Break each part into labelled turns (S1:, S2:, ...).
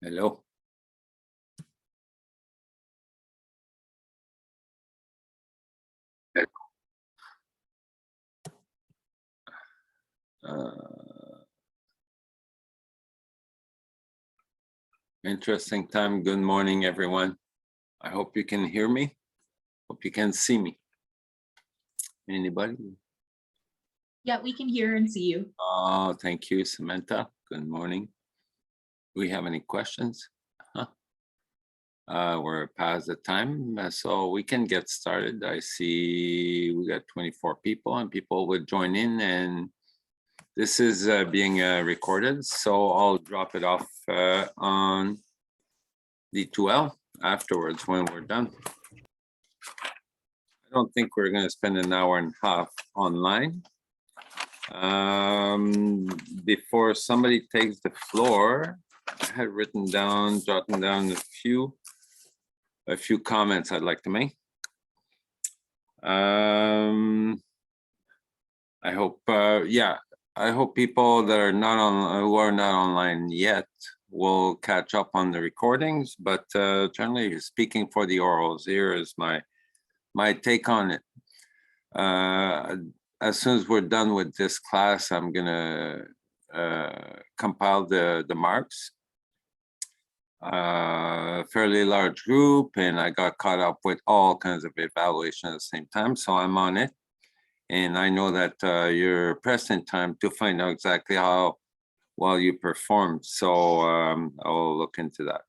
S1: Hello. Interesting time. Good morning, everyone. I hope you can hear me. Hope you can see me. Anybody?
S2: Yeah, we can hear and see you.
S1: Oh, thank you, Samantha. Good morning. Do we have any questions? We're past the time, so we can get started. I see we got 24 people and people would join in, and this is being recorded, so I'll drop it off on D2L afterwards when we're done. I don't think we're going to spend an hour and a half online. Before somebody takes the floor, I had jotting down a few comments I'd like to make. I hope, I hope people that are who are not online yet will catch up on the recordings, but generally speaking for the orals, here is my take on it. As soon as we're done with this class, I'm gonna compile the marks. Fairly large group, and I got caught up with all kinds of evaluation at the same time, so I'm on it. And I know that you're pressed in time to find out exactly how well you performed, so I'll look into that.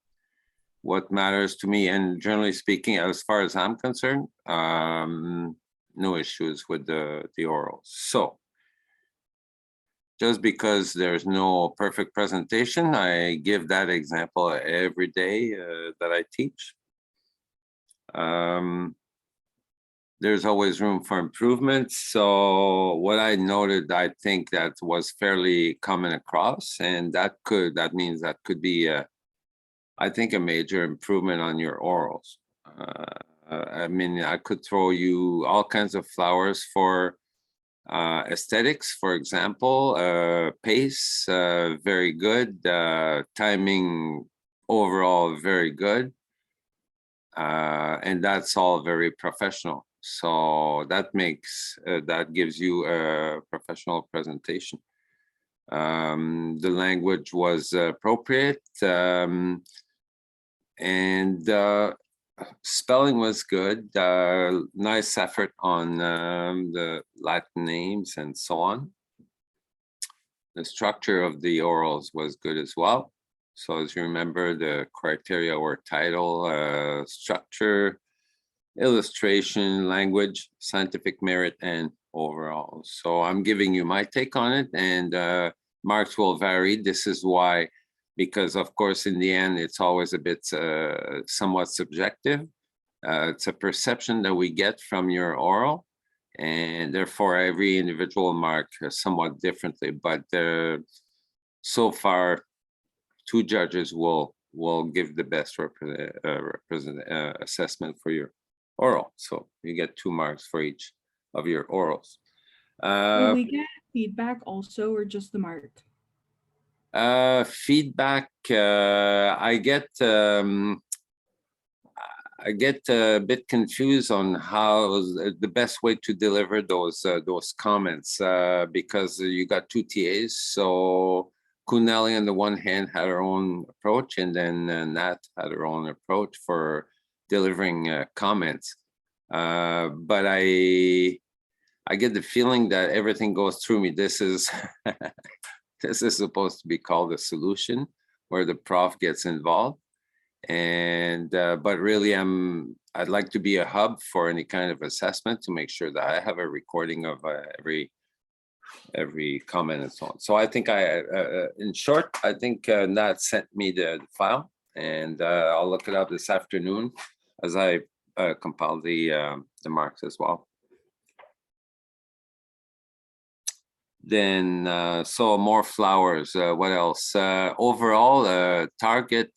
S1: What matters to me, and generally speaking, as far as I'm concerned, no issues with the orals. So just because there's no perfect presentation, I give that example every day that I teach. There's always room for improvement. So what I noted, I think that was fairly coming across, and that means that could be I think a major improvement on your orals. I mean, I could throw you all kinds of flowers for aesthetics, for example, pace, very good, timing overall very good, and that's all very professional. So that gives you a professional presentation. The language was appropriate, and spelling was good. Nice effort on the Latin names and so on. The structure of the orals was good as well. So as you remember, the criteria were title, structure, illustration, language, scientific merit, and overall. So I'm giving you my take on it, and marks will vary. This is why, because of course, in the end, it's always a bit somewhat subjective. It's a perception that we get from your oral, and therefore every individual mark somewhat differently. But so far, two judges will give the best assessment for your oral. So you get 2 marks for each of your orals.
S3: Will we get feedback also, or just the mark?
S1: Feedback, I get a bit confused on how the best way to deliver those comments, because you got 2 TAs. So Kunali on the one hand had her own approach, and then Nat had her own approach for delivering comments. But I get the feeling that everything goes through me. This is this is supposed to be called a solution, where the prof gets involved. And but really, I'd like to be a hub for any kind of assessment to make sure that I have a recording of every comment and so on. So I think in short, I think Nat sent me the file, and I'll look it up this afternoon as I compile the marks as well. Then so more flowers. What else? Overall, target.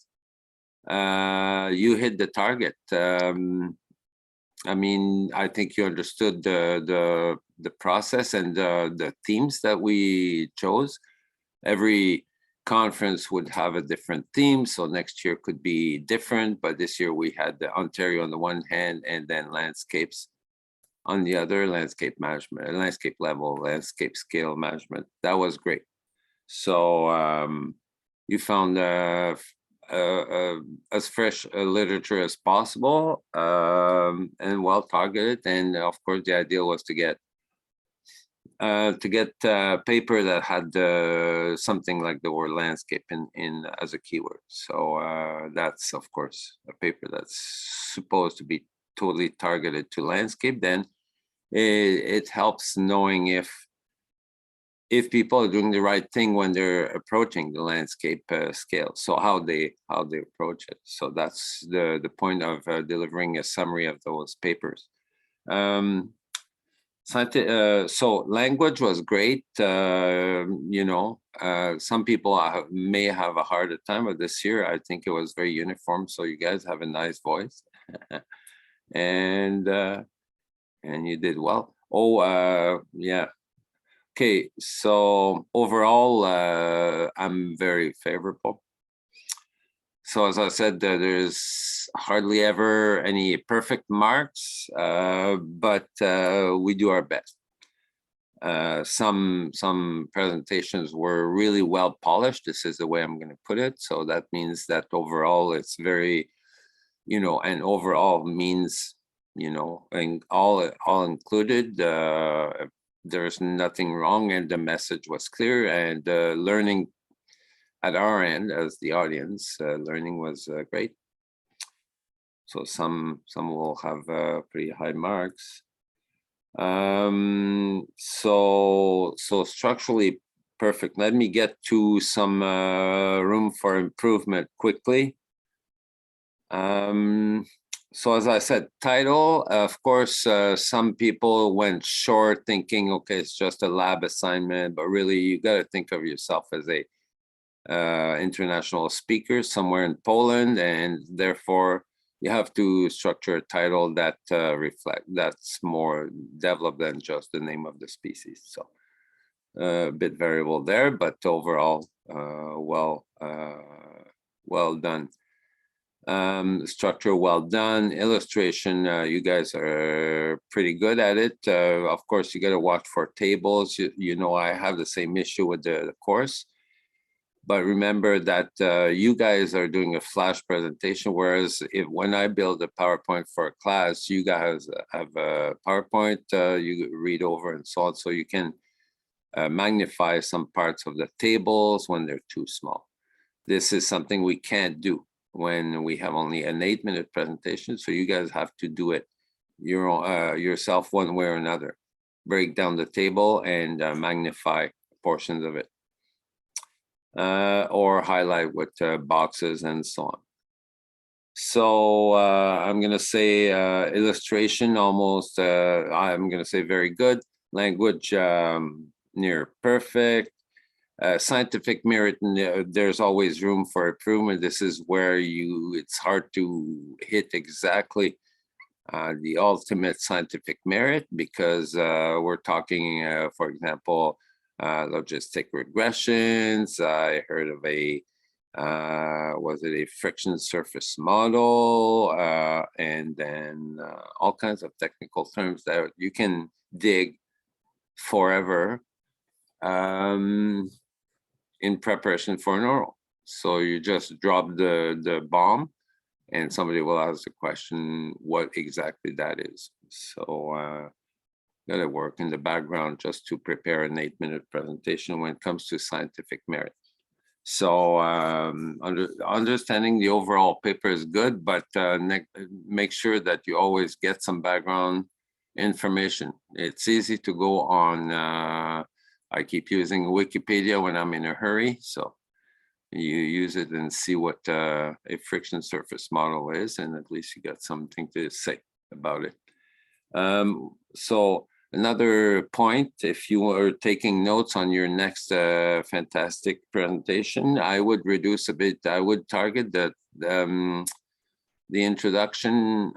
S1: You hit the target. I mean, I think you understood the process and the themes that we chose. Every conference would have a different theme. So next year could be different, but this year we had the Ontario on the one hand and then landscapes on the other, landscape management, landscape level, landscape scale management. That was great. So you found as fresh literature as possible and well targeted. And of course, the idea was to get paper that had something like the word landscape in as a keyword. So that's of course a paper that's supposed to be totally targeted to landscape. Then it helps knowing if people are doing the right thing when they're approaching the landscape scale. So how they approach it. So that's the point of delivering a summary of those papers. So language was great. You know, some people may have a harder time, but this year I think it was very uniform. So you guys have a nice voice, and you did well. Oh, yeah. Okay, so overall, I'm very favorable. So as I said, there's hardly ever any perfect marks, but we do our best. Some presentations were really well polished. This is the way I'm going to put it. So that means that overall it's very, you know, and overall means, you know, and all included, there's nothing wrong and the message was clear, and learning at our end as the audience, learning was great. So some will have pretty high marks. So structurally perfect. Let me get to some room for improvement quickly. So as I said, title, of course, some people went short thinking, okay, it's just a lab assignment, but really you got to think of yourself as a international speaker somewhere in Poland, and therefore you have to structure a title that that's more developed than just the name of the species. So a bit variable there, but overall, well done. Structure well done. Illustration, you guys are pretty good at it. Of course, you got to watch for tables. You know, I have the same issue with the course, but remember that you guys are doing a flash presentation, whereas when I build a PowerPoint for a class, you guys have a PowerPoint, you read over and so on, so you can magnify some parts of the tables when they're too small. This is something we can't do when we have only an 8-minute presentation. So you guys have to do it yourself one way or another. Break down the table and magnify portions of it. Or highlight with boxes and so on. So I'm gonna say illustration almost, I'm gonna say very good. Language near perfect. Scientific merit, there's always room for improvement. This is where it's hard to hit exactly the ultimate scientific merit, because we're talking, for example, logistic regressions. I heard of was it a friction surface model? And then all kinds of technical terms that you can dig forever in preparation for an oral. So you just drop the bomb and somebody will ask the question what exactly that is. So gotta work in the background just to prepare an 8-minute presentation when it comes to scientific merit. So understanding the overall paper is good, but make sure that you always get some background information. It's easy to go on, I keep using Wikipedia when I'm in a hurry. So you use it and see what a friction surface model is, and at least you got something to say about it. So another point, if you are taking notes on your next fantastic presentation, I would reduce a bit. I would target the introduction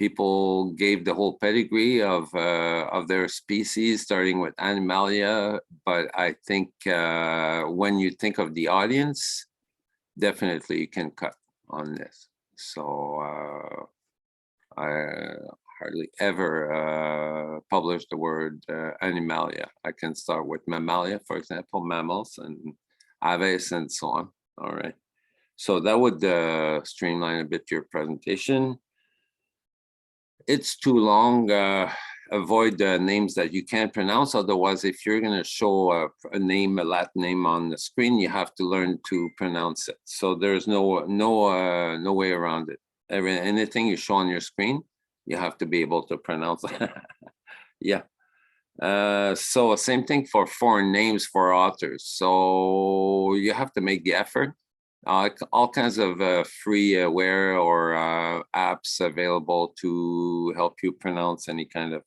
S1: people gave the whole pedigree of their species, starting with Animalia. But I think when you think of the audience, definitely you can cut on this. So I hardly ever publish the word Animalia. I can start with Mammalia, for example, mammals, and aves, and so on. All right. So that would streamline a bit your presentation. It's too long. Avoid the names that you can't pronounce. Otherwise, if you're going to show a name, a Latin name on the screen, you have to learn to pronounce it. So there's no way around it. Anything you show on your screen, you have to be able to pronounce. Yeah. So same thing for foreign names for authors. So you have to make the effort. All kinds of freeware or apps available to help you pronounce any kind of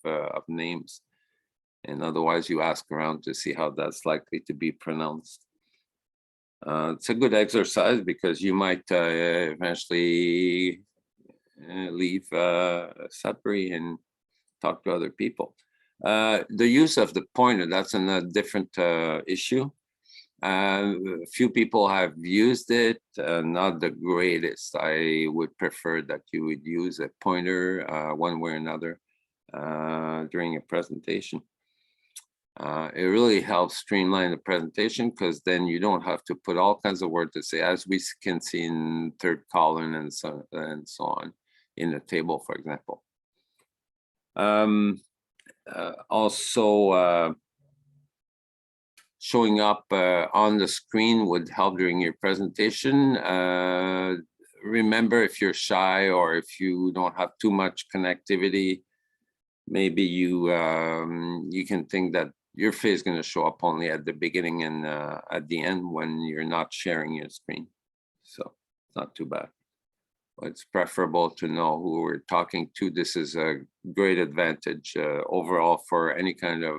S1: names. And otherwise you ask around to see how that's likely to be pronounced. It's a good exercise because you might eventually leave Sudbury and talk to other people. The use of the pointer, that's a different issue. A few people have used it, not the greatest. I would prefer that you would use a pointer one way or another during a presentation. It really helps streamline the presentation because then you don't have to put all kinds of words to say, as we can see in third column and so on in the table, for example. Also, showing up on the screen would help during your presentation. Remember, if you're shy or if you don't have too much connectivity, maybe you can think that your face is going to show up only at the beginning and at the end when you're not sharing your screen. So it's not too bad. But it's preferable to know who we're talking to. This is a great advantage overall for any kind of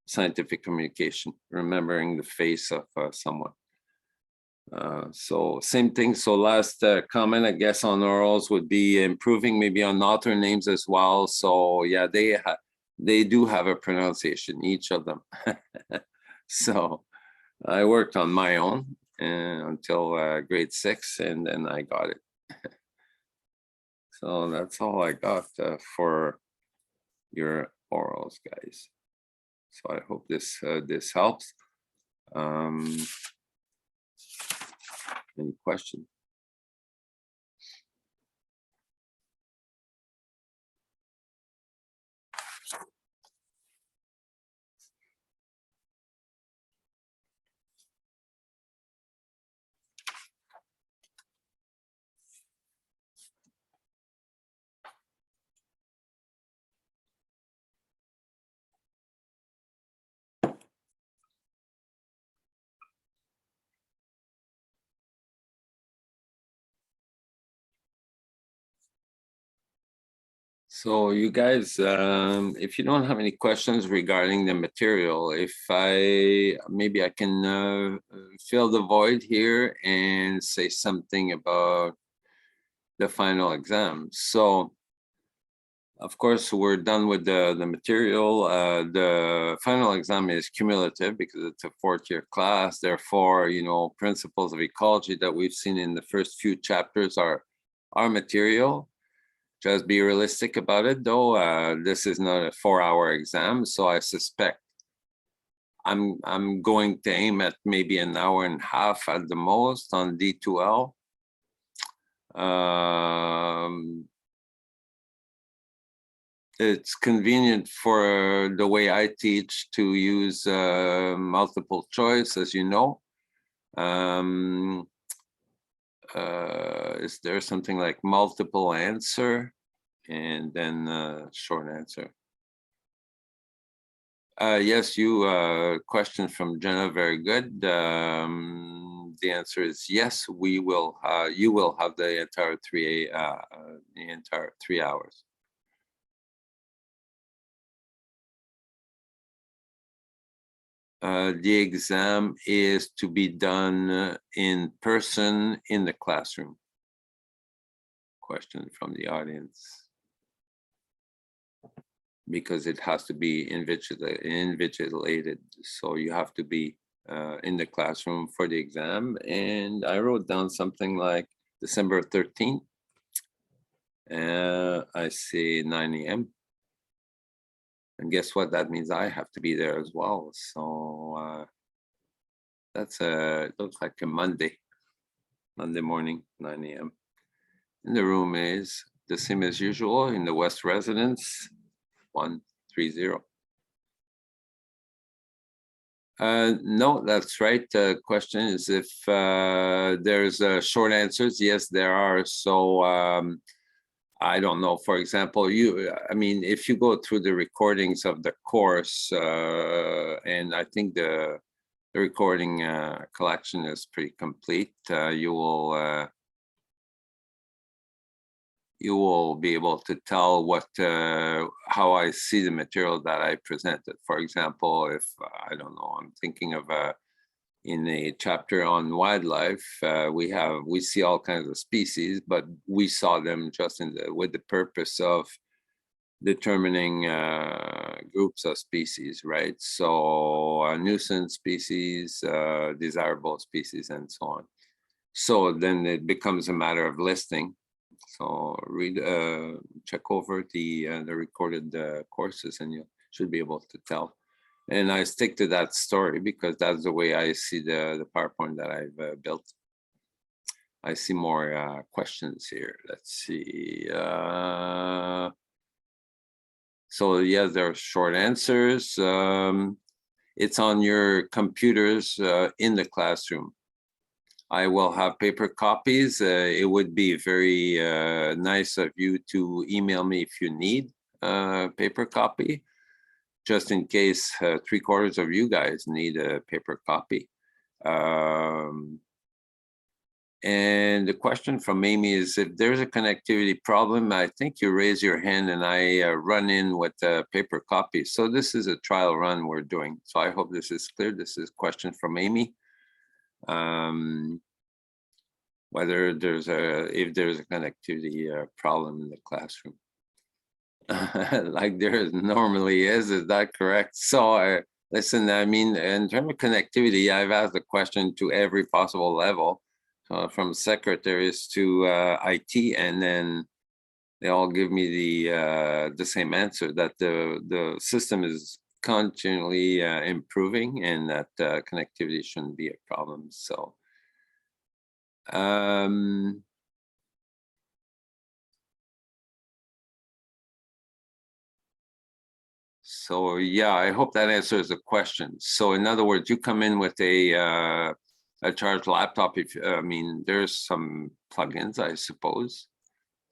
S1: scientific communication, remembering the face of someone. So same thing. So last comment, I guess, on orals would be improving maybe on author names as well. So yeah, they do have a pronunciation, each of them. So I worked on my own until grade 6, and then I got it. So that's all I got for your orals, guys. So I hope this helps. Any questions? So you guys, if you don't have any questions regarding the material, maybe I can fill the void here and say something about the final exam. So of course, we're done with the material. The final exam is cumulative because it's a 4th-year class. Therefore, principles of ecology that we've seen in the first few chapters are material. Just be realistic about it, though. This is not a 4-hour exam, so I suspect I'm going to aim at maybe an hour and a half at the most on D2L. It's convenient for the way I teach to use multiple choice, as you know. Is there something like multiple answer and then short answer? Yes, question from Jenna, very good. The answer is yes, we will. You will have the entire 3 hours. The exam is to be done in person in the classroom. Question from the audience. because it has to be invigilated. So you have to be in the classroom for the exam. And I wrote down something like December 13th. I say 9 a.m. And guess what? That means I have to be there as well. So that's it looks like a Monday morning, 9 a.m. And the room is the same as usual in the West Residence, 130. No, that's right. The question is if there's short answers. Yes, there are. So I don't know. For example, I mean, if you go through the recordings of the course, and I think the recording collection is pretty complete, you will be able to tell how I see the material that I presented. For example, if I don't know, I'm thinking of in a chapter on wildlife, we see all kinds of species, but we saw them just with the purpose of determining groups of species, right? So nuisance species, desirable species, and so on. So then it becomes a matter of listing. So check over the recorded courses, and you should be able to tell. And I stick to that story because that's the way I see the PowerPoint that I've built. I see more questions here. Let's see. So yes, there are short answers. It's on your computers in the classroom. I will have paper copies. It would be very nice of you to email me if you need a paper copy, just in case 3/4 of you guys need a paper copy. And the question from Amy is, if there's a connectivity problem, I think you raise your hand and I run in with a paper copy. So this is a trial run we're doing. So I hope this is clear. This is a question from Amy. Whether if there's a connectivity problem in the classroom. Like there normally is that correct? So listen, I mean, in terms of connectivity, I've asked the question to every possible level, from secretaries to IT, and then they all give me the same answer, that the system is continually improving and that connectivity shouldn't be a problem. So so yeah, I hope that answers the question. So in other words, you come in with a charged laptop. If I mean, there's some plugins, I suppose.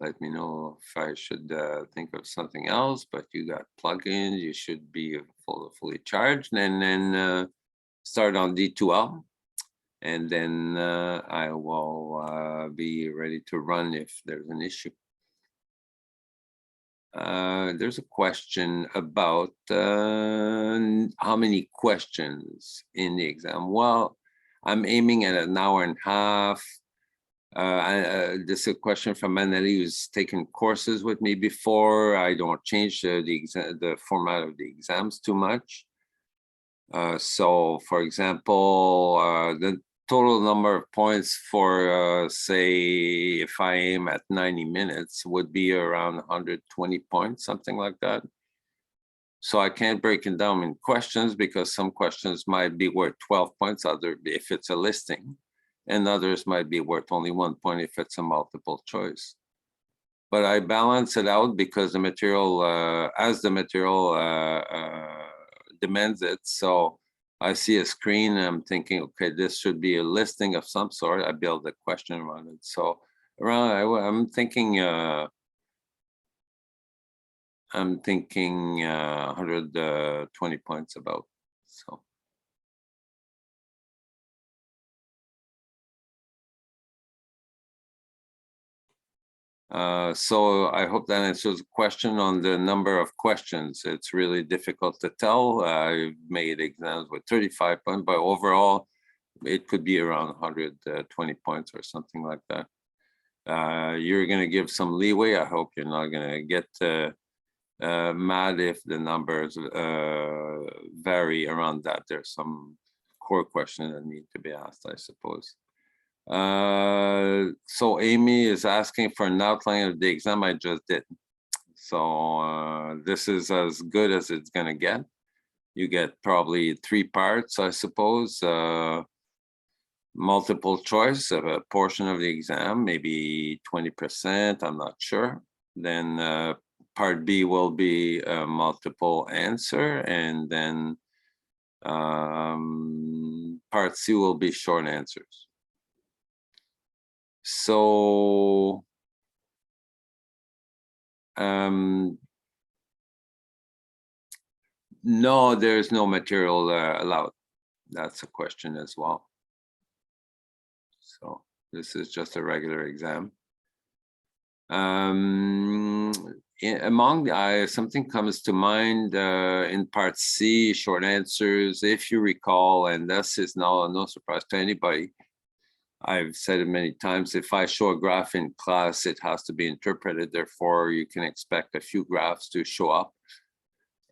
S1: Let me know if I should think of something else. But you got plugins. You should be fully charged, and then start on D2L, and then I will be ready to run if there's an issue. There's a question about how many questions in the exam. Well, I'm aiming at an hour and a half. This is a question from Annalie, who's taken courses with me before. I don't change the format of the exams too much. So, for example, the total number of points for, say, if I aim at 90 minutes, would be around 120 points, something like that. So I can't break it down in questions because some questions might be worth 12 points, if it's a listing, and others might be worth only 1 point if it's a multiple choice. But I balance it out because the material, as the material demands it. So I see a screen and I'm thinking, okay, this should be a listing of some sort. I build a question around it. So I'm thinking 120 points about. So. So I hope that answers the question on the number of questions. It's really difficult to tell. I've made exams with 35 points, but overall, it could be around 120 points or something like that. You're going to give some leeway. I hope you're not going to get mad if the numbers vary around that. There's some core questions that need to be asked, I suppose. So Amy is asking for an outline of the exam I just did. So this is as good as it's gonna get. You get probably 3 parts, I suppose. Multiple choice of a portion of the exam, maybe 20%, I'm not sure. Then part B will be a multiple answer, and then part C will be short answers. So no, there's no material allowed. That's a question as well. So this is just a regular exam. Something comes to mind in part C, short answers, if you recall, and this is no surprise to anybody. I've said it many times, if I show a graph in class, it has to be interpreted. Therefore, you can expect a few graphs to show up.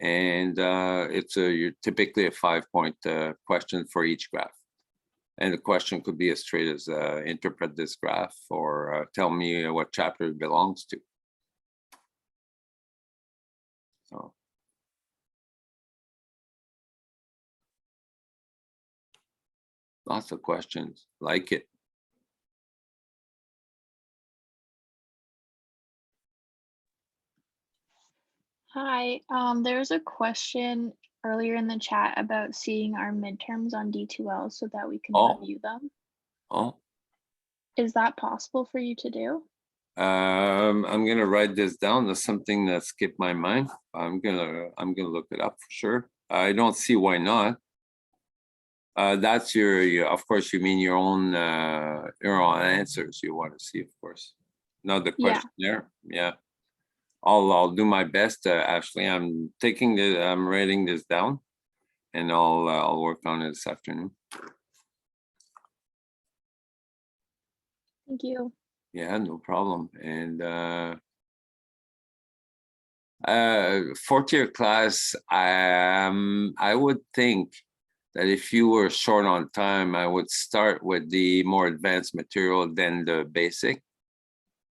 S1: And it's typically a 5-point question for each graph. And the question could be as straight as interpret this graph, or tell me what chapter it belongs to. So. Lots of questions, like it.
S4: Hi, there was a question earlier in the chat about seeing our midterms on D2L so that we can review them.
S1: Oh.
S4: Is that possible for you to do?
S1: I'm gonna write this down. That's something that skipped my mind. I'm gonna look it up for sure. I don't see why not. That's your of course you mean your own answers you want to see, of course. Not the questionnaire. Yeah. I'll do my best, Ashley. I'm writing this down, and I'll work on it this afternoon.
S4: Thank you.
S1: Yeah, no problem. And fourth year class, I would think that if you were short on time, I would start with the more advanced material than the basic.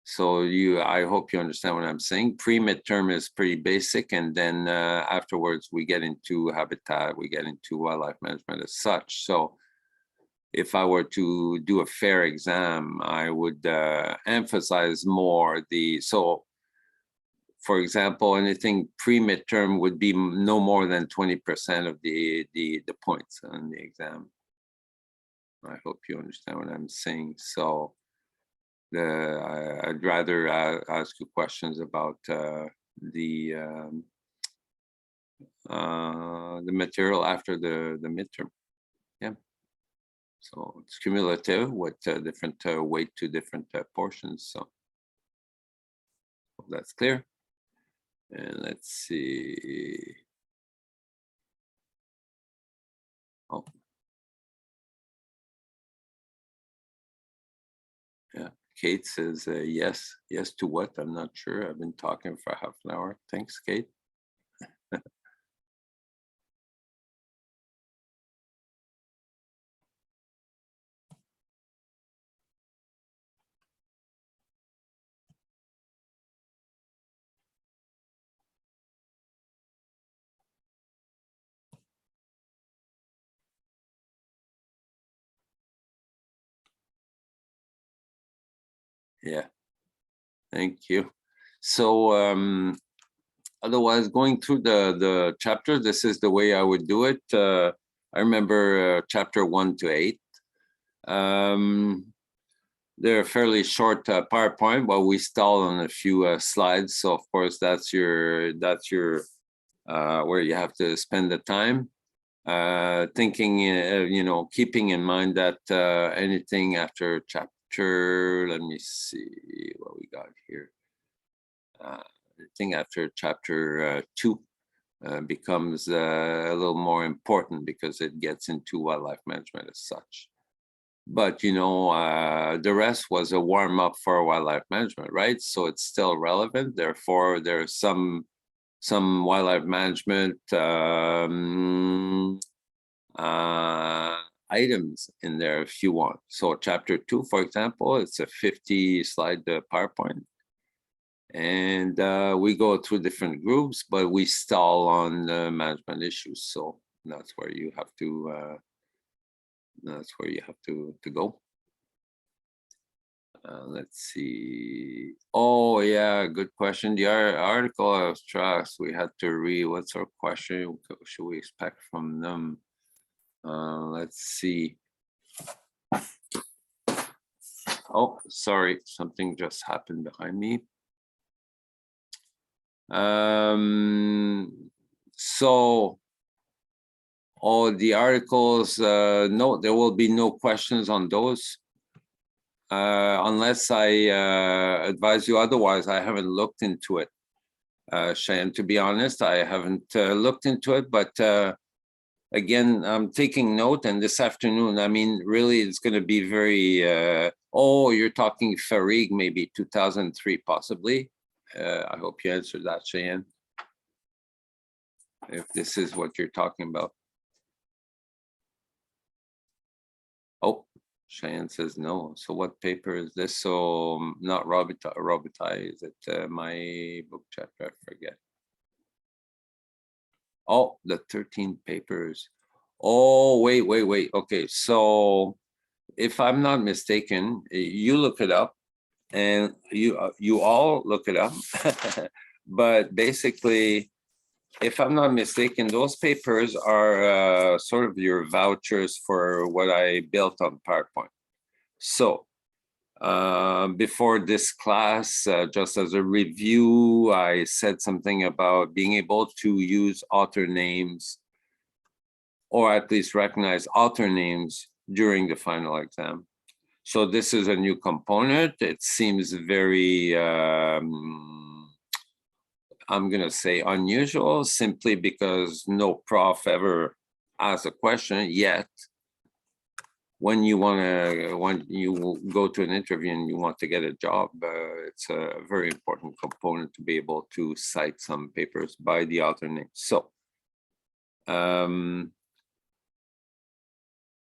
S1: So I hope you understand what I'm saying. Pre-midterm is pretty basic, and then afterwards we get into habitat, we get into wildlife management as such. So if I were to do a fair exam, I would emphasize more so for example, anything pre-midterm would be no more than 20% of the points on the exam. I hope you understand what I'm saying. So I'd rather ask you questions about the material after the midterm. Yeah. So it's cumulative with different weight to different portions. So hope that's clear. And let's see. Oh. Yeah. Kate says yes. Yes to what? I'm not sure. I've been talking for half an hour. Thanks, Kate. Yeah. Thank you. So otherwise, going through the chapter, this is the way I would do it. I remember chapter 1 to 8. They're fairly short PowerPoint, but we stalled on a few slides. So of course, that's your where you have to spend the time. Thinking, keeping in mind that anything after chapter, let me see what we got here. Anything after chapter 2 becomes a little more important because it gets into wildlife management as such. But the rest was a warm up for wildlife management, right? So it's still relevant. Therefore, there's some some wildlife management items in there if you want. So chapter 2, for example, it's a 50 slide PowerPoint. And we go through different groups, but we stall on management issues. So that's where you have to go. Let's see. Oh yeah, good question. The article of trust we had to read. What's our question? Should we expect from them? Let's see. Oh, sorry, something just happened behind me. So all the articles, no, there will be no questions on those. Unless I advise you otherwise. I haven't looked into it. Cheyenne, to be honest, I haven't looked into it, but again, I'm taking note, and this afternoon, I mean, really, it's going to be very, oh, you're talking Farig, maybe 2003, possibly. I hope you answered that, Cheyenne. If this is what you're talking about. Oh, Cheyenne says no. So what paper is this? So not Robitaille, is it my book chapter? I forget. Oh, the 13 papers. Oh, wait. Okay, so if I'm not mistaken, you look it up, and you all look it up. But basically, if I'm not mistaken, those papers are sort of your vouchers for what I built on PowerPoint. So before this class, just as a review, I said something about being able to use author names, or at least recognize author names during the final exam. So this is a new component. It seems very, I'm going to say unusual, simply because no prof ever asked a question yet. When you go to an interview and you want to get a job, it's a very important component to be able to cite some papers by the author name. So,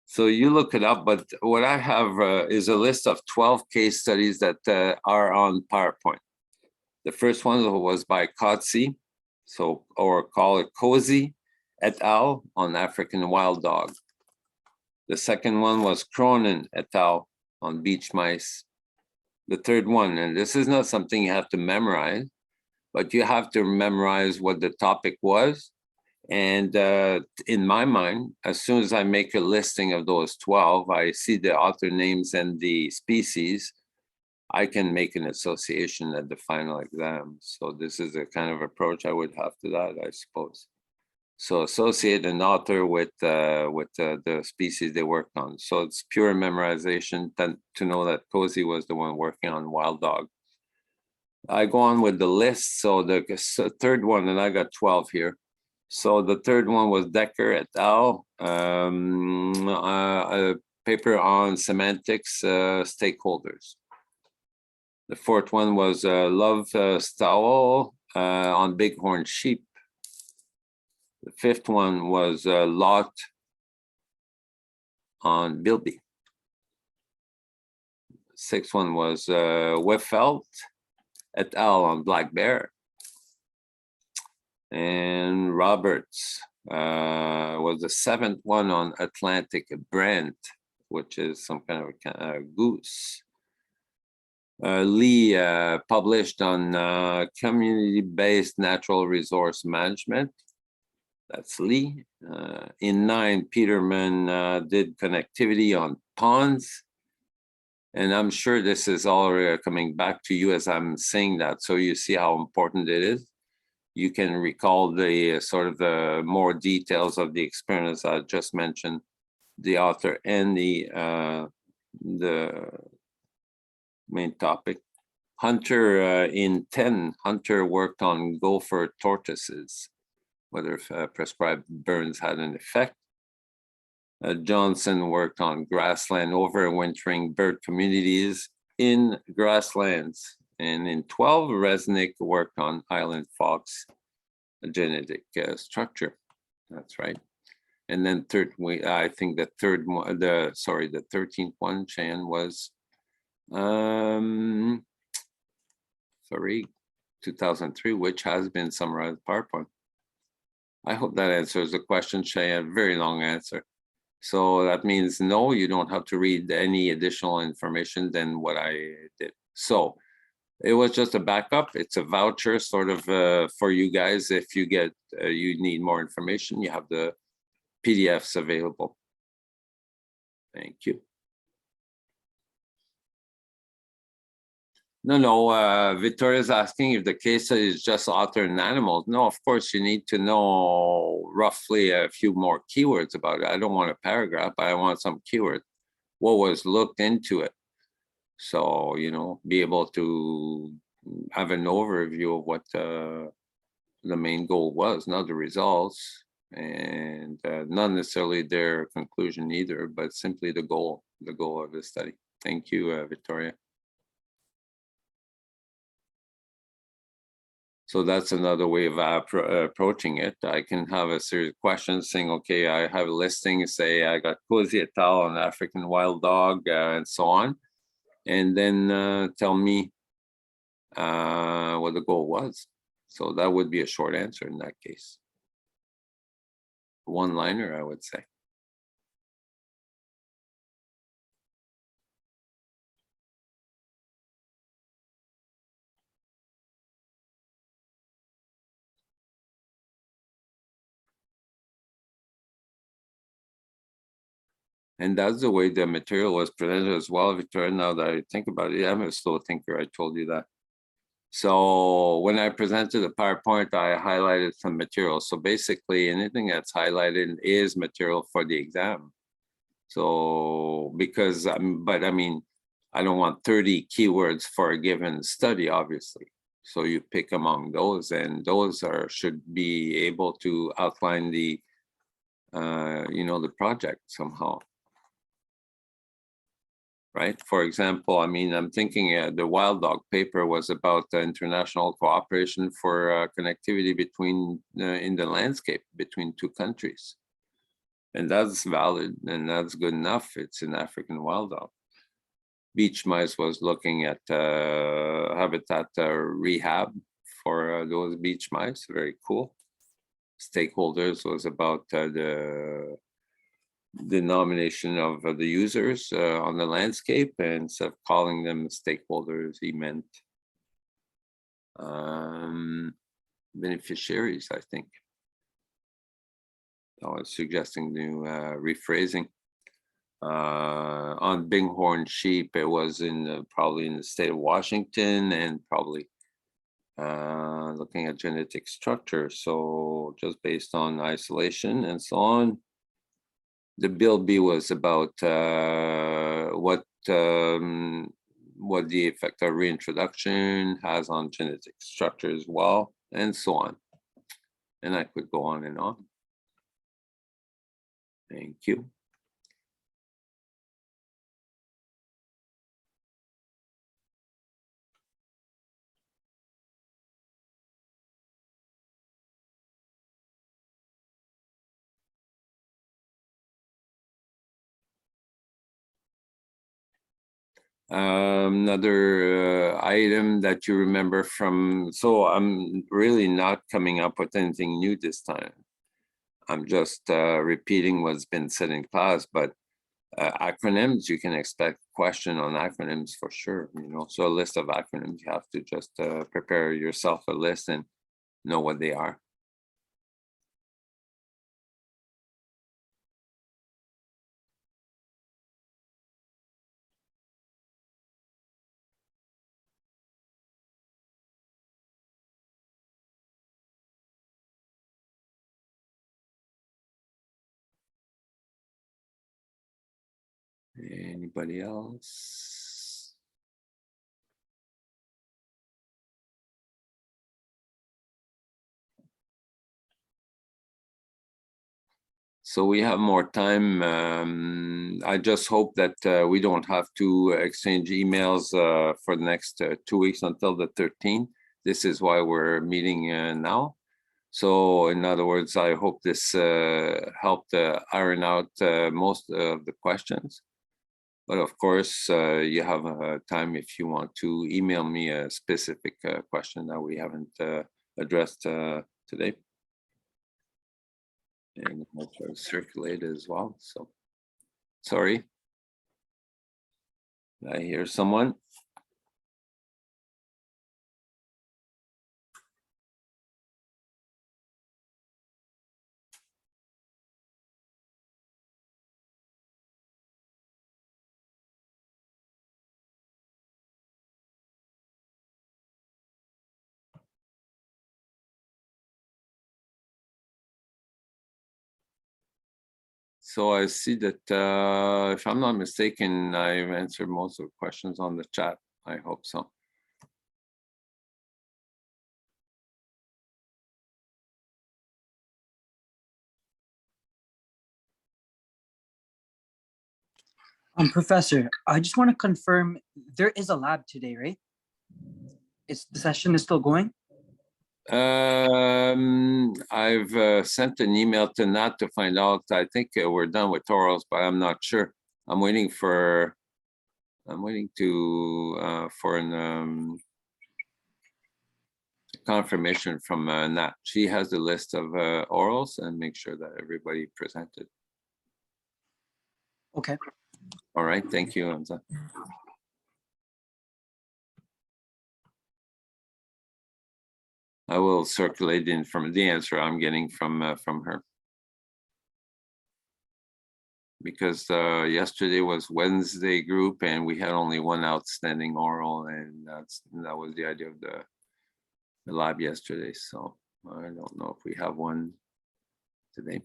S1: so you look it up, but what I have is a list of 12 case studies that are on PowerPoint. The first one was by Kotze, or call it Cozy et al. On African wild dog. The second one was Cronin et al. On beach mice. The third one, and this is not something you have to memorize, but you have to memorize what the topic was. And in my mind, as soon as I make a listing of those 12, I see the author names and the species, I can make an association at the final exam. So this is the kind of approach I would have to that, I suppose. So associate an author with the species they worked on. So it's pure memorization to know that Cozy was the one working on wild dog. I go on with the list. So the third one, and I got 12 here. So the third one was Decker et al. A paper on semantics stakeholders. The fourth one was Love Stowell on bighorn sheep. The fifth one was Lot on bilby. The sixth one was Wefelt et al. On black bear. And Roberts was the seventh one on Atlantic Brent, which is some kind of a goose. Lee published on community-based natural resource management. That's Lee. In 9, Peterman did connectivity on ponds. And I'm sure this is all coming back to you as I'm saying that, so you see how important it is. You can recall the sort of the more details of the experience I just mentioned, the author and the main topic. Hunter in 10, Hunter worked on gopher tortoises, whether prescribed burns had an effect. Johnson worked on grassland overwintering bird communities in grasslands. And in 12, Resnick worked on island fox genetic structure. That's right. And then I think the third one, the 13th one, Chan, was 2003, which has been summarized PowerPoint. I hope that answers the question, Cheyenne. Very long answer. So that means no, you don't have to read any additional information than what I did. So it was just a backup. It's a voucher sort of for you guys. If you get, you need more information, you have the PDFs available. Thank you. No, Victoria's asking if the case study is just author and animals. No, of course, you need to know roughly a few more keywords about it. I don't want a paragraph, but I want some keywords. What was looked into it? So, you know, be able to have an overview of what the main goal was, not the results, and not necessarily their conclusion either, but simply the goal of the study. Thank you, Victoria. So that's another way of approaching it. I can have a series of questions saying, okay, I have a listing, say I got Cozy et al. On African wild dog and so on. And then tell me what the goal was. So that would be a short answer in that case. One-liner, I would say. And that's the way the material was presented as well, Victoria. Now that I think about it, I'm a slow thinker, I told you that. So when I presented the PowerPoint, I highlighted some material. So basically anything that's highlighted is material for the exam. So because, but I mean, I don't want 30 keywords for a given study, obviously. So you pick among those, and those should be able to outline the, you know, the project somehow. Right? For example, I mean, I'm thinking the wild dog paper was about international cooperation for connectivity between in the landscape between two countries. And that's valid and that's good enough. It's an African wild dog. Beach mice was looking at habitat rehab for those beach mice. Very cool. Stakeholders was about the denomination of the users on the landscape, and instead of calling them stakeholders, he meant beneficiaries, I think. I was suggesting new rephrasing. On bighorn sheep, it was in probably in the state of Washington, and probably looking at genetic structure. So just based on isolation and so on. The Bill B was about what the effect of reintroduction has on genetic structure as well, and so on. And I could go on and on. Thank you. Another item that you remember from, so I'm really not coming up with anything new this time. I'm just repeating what's been said in class, but acronyms, you can expect question on acronyms for sure. You know, so a list of acronyms, you have to just prepare yourself a list and know what they are. Anybody else? So we have more time. I just hope that we don't have to exchange emails for the next 2 weeks until the 13th. This is why we're meeting now. So in other words, I hope this helped iron out most of the questions. But of course, you have time if you want to email me a specific question that we haven't addressed today. And I'll try to circulate it as well. So, sorry. I hear someone. So I see that, if I'm not mistaken, I've answered most of the questions on the chat. I hope so.
S5: Professor, I just want to confirm there is a lab today, right? The session is still going?
S1: I've sent an email to Nat to find out. I think we're done with orals, but I'm not sure. I'm waiting to for an confirmation from Nat. She has the list of orals and make sure that everybody presented.
S5: Okay.
S1: All right, thank you, Hamza. I will circulate in from the answer I'm getting from her. Because yesterday was Wednesday group and we had only one outstanding oral, and that was the idea of the lab yesterday. So I don't know if we have one today.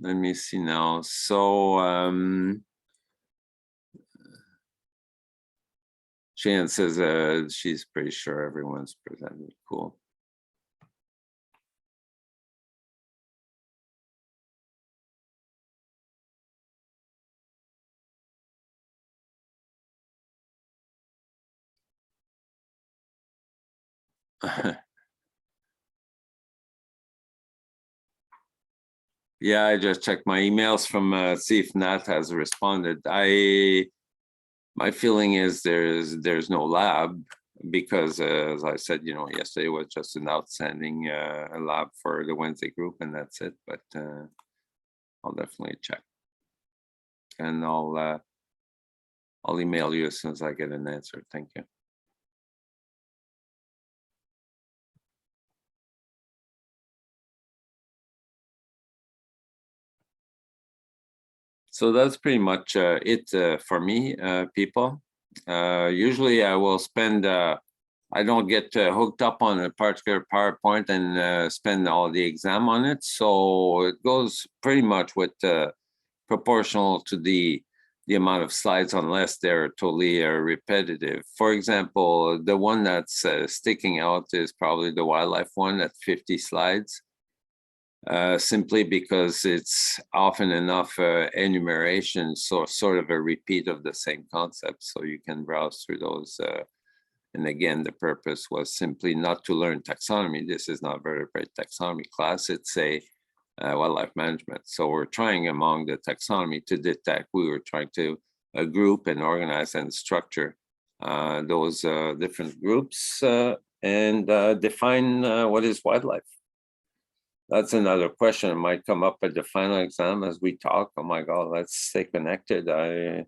S1: Let me see now. So Shan says she's pretty sure everyone's presented. Cool. Yeah, I just checked my emails from see if Nat has responded. My feeling is there's no lab because as I said, yesterday was just an outstanding lab for the Wednesday group and that's it. But I'll definitely check, and I'll email you as soon as I get an answer. Thank you. So that's pretty much it for me, people. Usually I will spend, I don't get hooked up on a particular PowerPoint and spend all the exam on it. So it goes pretty much with proportional to the amount of slides, unless they're totally repetitive. For example, the one that's sticking out is probably the wildlife one at 50 slides. Simply because it's often enough enumeration, so sort of a repeat of the same concept, so you can browse through those. And again, the purpose was simply not to learn taxonomy. This is not vertebrate taxonomy class, it's a wildlife management. So we're trying among the taxonomy to detect, we were trying to group and organize and structure those different groups and define what is wildlife. That's another question that might come up at the final exam as we talk. Oh my God, let's stay connected. I'm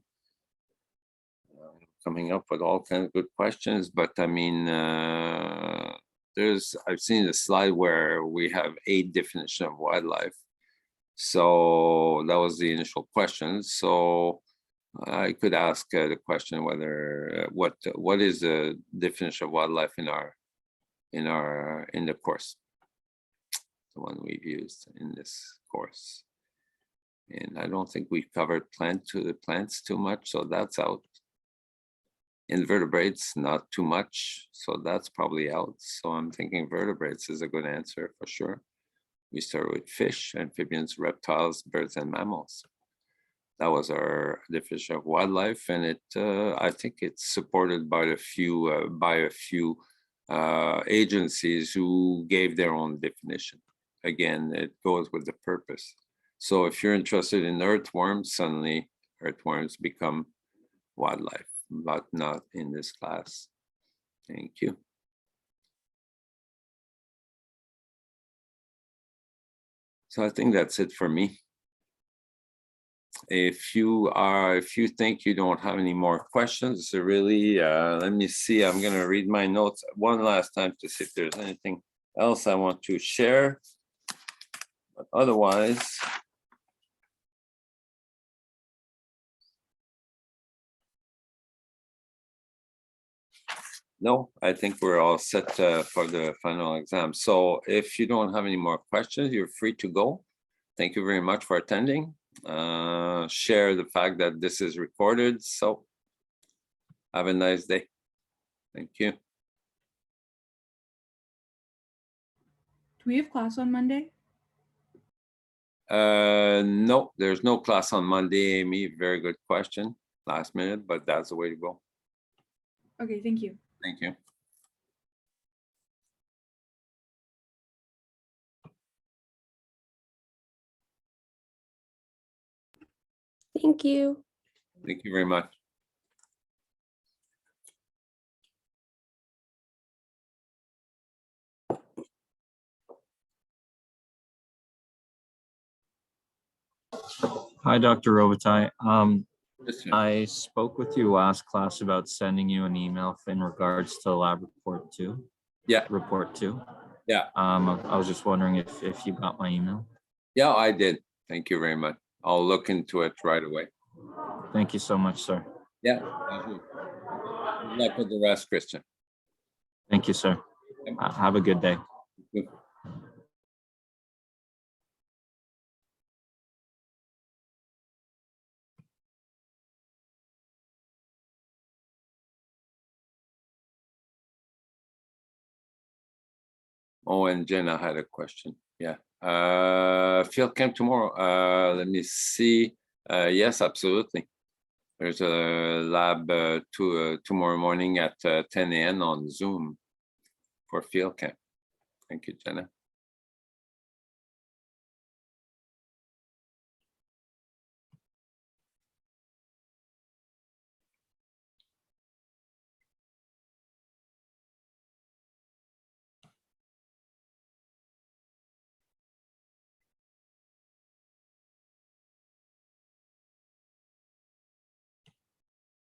S1: coming up with all kinds of good questions, but I mean, I've seen a slide where we have 8 definitions of wildlife. So that was the initial question. So I could ask the question whether what is the definition of wildlife in the course. The one we've used in this course. And I don't think we've covered plants too much, so that's out. Invertebrates, not too much, so that's probably out. So I'm thinking vertebrates is a good answer for sure. We start with fish, amphibians, reptiles, birds, and mammals. That was our definition of wildlife, and it I think it's supported by a few agencies who gave their own definition. Again, it goes with the purpose. So if you're interested in earthworms, suddenly earthworms become wildlife, but not in this class. Thank you. So I think that's it for me. If you think you don't have any more questions, so really, let me see, I'm gonna read my notes one last time to see if there's anything else I want to share. But otherwise, no, I think we're all set for the final exam. So if you don't have any more questions, you're free to go. Thank you very much for attending. Share the fact that this is recorded. So have a nice day. Thank you.
S3: Do we have class on Monday?
S1: No, there's no class on Monday, Amy. Very good question. Last minute, but that's the way to go.
S3: Okay, thank you.
S1: Thank you.
S6: Thank you.
S1: Thank you very much.
S7: Hi, Dr. Robitaille.
S1: Listen,
S7: I spoke with you last class about sending you an email in regards to lab report 2.
S1: Yeah.
S7: Report 2.
S1: Yeah.
S7: I was just wondering if you got my email.
S1: Yeah, I did. Thank you very much. I'll look into it right away.
S7: Thank you so much, sir.
S1: Yeah. Good luck with the rest, Christian.
S7: Thank you, sir. Have a good day.
S1: Good. Oh, and Jenna had a question. Yeah. Field camp tomorrow. Let me see. Yes, absolutely. There's a lab tomorrow morning at 10 a.m. on Zoom for field camp. Thank you, Jenna.